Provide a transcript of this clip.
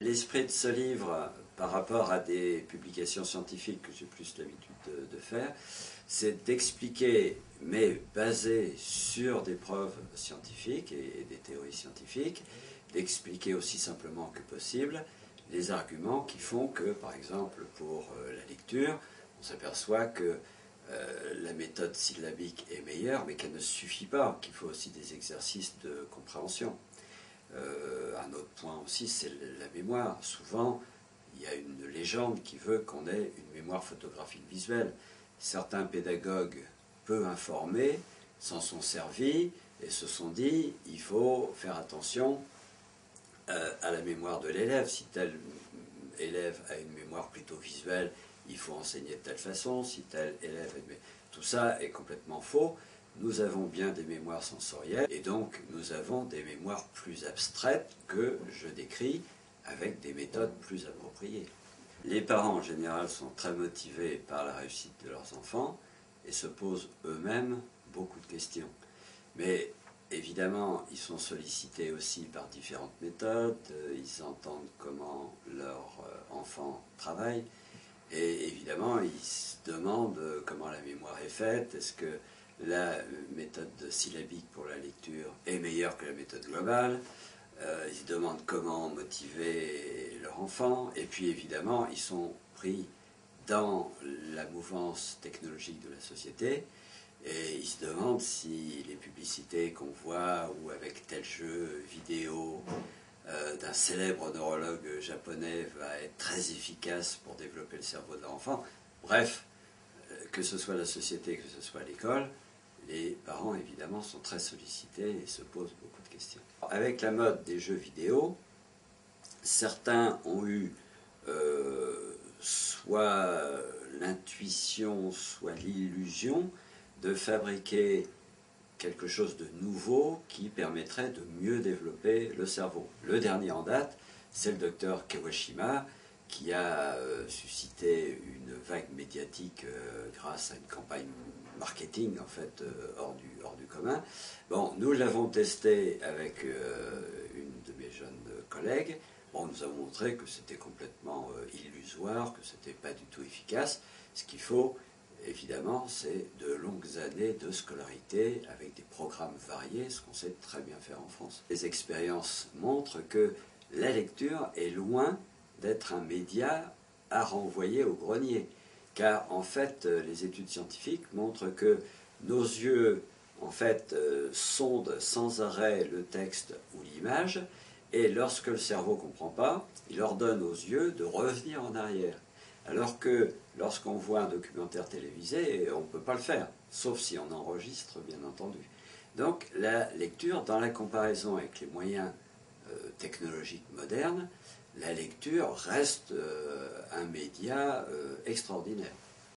L'esprit de ce livre, par rapport à des publications scientifiques que j'ai plus l'habitude de faire, c'est d'expliquer, mais basé sur des preuves scientifiques et des théories scientifiques, d'expliquer aussi simplement que possible les arguments qui font que, par exemple, pour la lecture, on s'aperçoit que la méthode syllabique est meilleure, mais qu'elle ne suffit pas, qu'il faut aussi des exercices de compréhension. Un autre point aussi, c'est la mémoire. Souvent, il y a une légende qui veut qu'on ait une mémoire photographique visuelle. Certains pédagogues peu informés s'en sont servis et se sont dit il faut faire attention à la mémoire de l'élève. Si tel élève a une mémoire plutôt visuelle, il faut enseigner de telle façon. Si tel élève a une... Tout ça est complètement faux. Nous avons bien des mémoires sensorielles et donc nous avons des mémoires plus abstraites que je décris avec des méthodes plus appropriées. Les parents en général sont très motivés par la réussite de leurs enfants et se posent eux-mêmes beaucoup de questions. Mais évidemment, ils sont sollicités aussi par différentes méthodes, ils entendent comment leur enfant travaille et évidemment, ils se demandent comment la mémoire est faite, est-ce que la méthode syllabique pour la lecture est meilleure que la méthode globale. Ils se demandent comment motiver leur enfant. Et puis évidemment, ils sont pris dans la mouvance technologique de la société. Et ils se demandent si les publicités qu'on voit, ou avec tel jeu vidéo d'un célèbre neurologue japonais, va être très efficace pour développer le cerveau de leur enfant. Bref, que ce soit la société, que ce soit l'école, les parents évidemment sont très sollicités et se posent beaucoup de questions. Avec la mode des jeux vidéo, certains ont eu soit l'intuition, soit l'illusion de fabriquer quelque chose de nouveau qui permettrait de mieux développer le cerveau. Le dernier en date, c'est le docteur Kawashima, qui a suscité une vague médiatique grâce à une campagne marketing en fait hors du commun. Bon, nous l'avons testé avec une de mes jeunes collègues. Bon, nous avons montré que c'était complètement illusoire, que c'était pas du tout efficace. Ce qu'il faut, évidemment, c'est de longues années de scolarité avec des programmes variés, ce qu'on sait très bien faire en France. Les expériences montrent que la lecture est loin d'être un média à renvoyer au grenier. Car en fait, les études scientifiques montrent que nos yeux, en fait, sondent sans arrêt le texte ou l'image, et lorsque le cerveau ne comprend pas, il ordonne aux yeux de revenir en arrière. Alors que lorsqu'on voit un documentaire télévisé, on ne peut pas le faire, sauf si on enregistre, bien entendu. Donc la lecture, dans la comparaison avec les moyens technologiques modernes, la lecture reste un média extraordinaire.